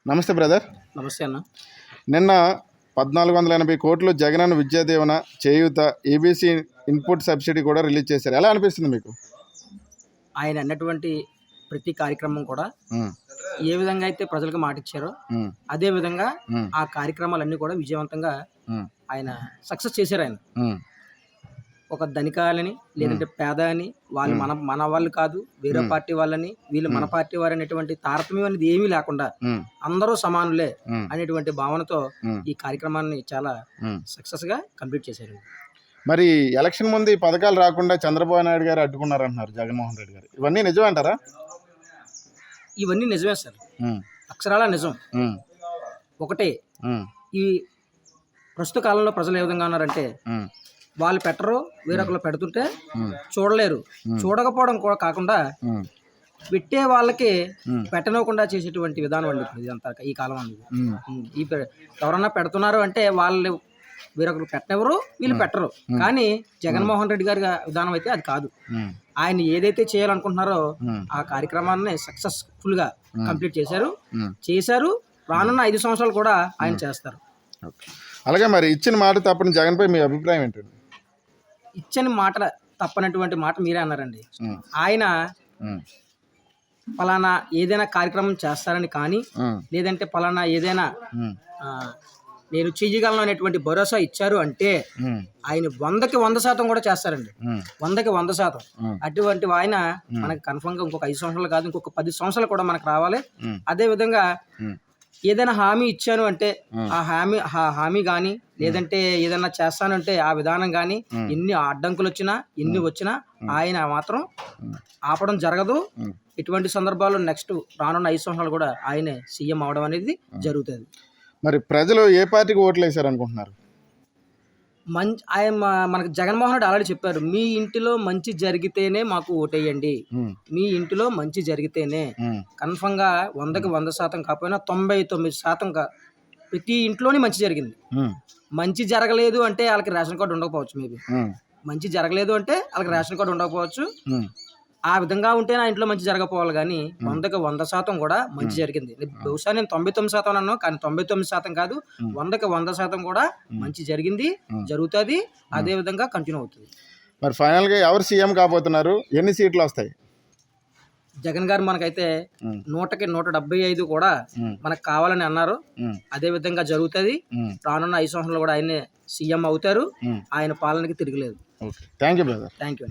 నమస్తే బ్రదర్. నమస్తే అన్న. నిన్న 1480 కోట్లు జగనన్న విద్యా దీవెన, చేయూత, ఈబీసీ ఇన్పుట్ సబ్సిడీ కూడా రిలీజ్ చేశారు. ఎలా అనిపిస్తుంది మీకు? ఆయన అన్నటువంటి ప్రతి కార్యక్రమం కూడా ఏ విధంగా అయితే ప్రజలకు మాట ఇచ్చారో అదే విధంగా ఆ కార్యక్రమాలన్నీ కూడా విజయవంతంగా ఆయన సక్సెస్ చేశారు. ఆయన ఒక ధనికాలని లేదంటే పేద అని వాళ్ళు మన వాళ్ళు కాదు, వేరే పార్టీ వాళ్ళని, వీళ్ళు మన పార్టీ వారు అనేటువంటి తారతమ్యం అనేది ఏమీ లేకుండా అందరూ సమానులే అనేటువంటి భావనతో ఈ కార్యక్రమాన్ని చాలా సక్సెస్ గా కంప్లీట్ చేశారు. మరి ఎలక్షన్ ముందు ఈ పథకాలు రాకుండా చంద్రబాబు నాయుడు గారు అడ్డుకున్నారంటున్నారు జగన్మోహన్ రెడ్డి గారు. ఇవన్నీ నిజమేంటారా? ఇవన్నీ నిజమే సార్, అక్షరాల నిజం. ఒకటే, ఈ ప్రస్తుత కాలంలో ప్రజలు ఏ విధంగా ఉన్నారంటే వాళ్ళు పెట్టరు, వేరొకరు పెడుతుంటే చూడలేరు. చూడకపోవడం కూడా కాకుండా పెట్టే వాళ్ళకి పెట్టనివ్వకుండా చేసేటువంటి విధానం అండి ఇదంతా ఈ కాలం అనేది. ఈ ఎవరన్నా పెడుతున్నారు అంటే వాళ్ళు వేరొకరు పెట్టనివ్వరు, వీళ్ళు పెట్టరు. కానీ జగన్మోహన్ రెడ్డి గారి విధానం అయితే అది కాదు. ఆయన ఏదైతే చేయాలనుకుంటున్నారో ఆ కార్యక్రమాన్ని సక్సెస్ఫుల్ గా కంప్లీట్ చేశారు. రానున్న 5 సంవత్సరాలు కూడా ఆయన చేస్తారు. అలాగే మరి ఇచ్చిన మాట తప్పని జగన్ పై మీ అభిప్రాయం ఏంటండి? ఇచ్చని మాట తప్పనటువంటి మాట మీరే అన్నారండి. ఆయన పలానా ఏదైనా కార్యక్రమం చేస్తారని కానీ లేదంటే పలానా ఏదైనా నేను చెయ్యగలను అనేటువంటి భరోసా ఇచ్చారు అంటే ఆయన 100కి 100% కూడా చేస్తారండి. 100కి 100%. అటువంటి ఆయన మనకి కన్ఫర్మ్ గా ఇంకొక 5 సంవత్సరాలు కాదు, ఇంకొక 10 సంవత్సరాలు కూడా మనకు రావాలి. అదే విధంగా ఏదైనా హామీ ఇచ్చాను అంటే ఆ హామీ కానీ లేదంటే ఏదైనా చేస్తానంటే ఆ విధానం కానీ ఎన్ని అడ్డంకులు వచ్చినా ఎన్ని వచ్చినా ఆయన మాత్రం ఆపడం జరగదు. ఇటువంటి సందర్భాల్లో నెక్స్ట్ రానున్న 5 సంవత్సరాలు కూడా ఆయనే సీఎం అవడం అనేది జరుగుతుంది. మరి ప్రజలు ఏ పార్టీకి ఓట్లు వేశారు అనుకుంటున్నారు? ఆయన మనకు జగన్మోహన్ రెడ్డి ఆల్రెడీ చెప్పారు, మీ ఇంటిలో మంచి జరిగితేనే మాకు ఓటేయండి, మీ ఇంటిలో మంచి జరిగితేనే. కన్ఫర్మ్ గా 100కి 100% కాకపోయినా 99% ప్రతి ఇంట్లోనే మంచి జరిగింది. మంచి జరగలేదు అంటే వాళ్ళకి రేషన్ కార్డు ఉండకపోవచ్చు. మేబీ మంచి జరగలేదు అంటే వాళ్ళకి రేషన్ కార్డు ఉండకపోవచ్చు. ఆ విధంగా ఉంటే నా ఇంట్లో మంచి జరగకపోవాలి. కానీ 100కి 100% కూడా మంచి జరిగింది. బహుశా నేను 99% అన్నాను, కానీ 99% కాదు, 100కి 100% కూడా మంచి జరిగింది, జరుగుతుంది, అదే విధంగా కంటిన్యూ అవుతుంది. మరి ఫైనల్ గా ఎవరు సీఎం కాబోతున్నారు? ఎన్ని సీట్లు వస్తాయి? జగన్ గారు మనకైతే 100కి 175 కూడా మనకు కావాలని అన్నారు. అదే విధంగా జరుగుతుంది. రానున్న 5 సంవత్సరాలు కూడా ఆయనే సీఎం అవుతారు. ఆయన పాలనకి తిరగలేదు. Thank you brother. Thank you.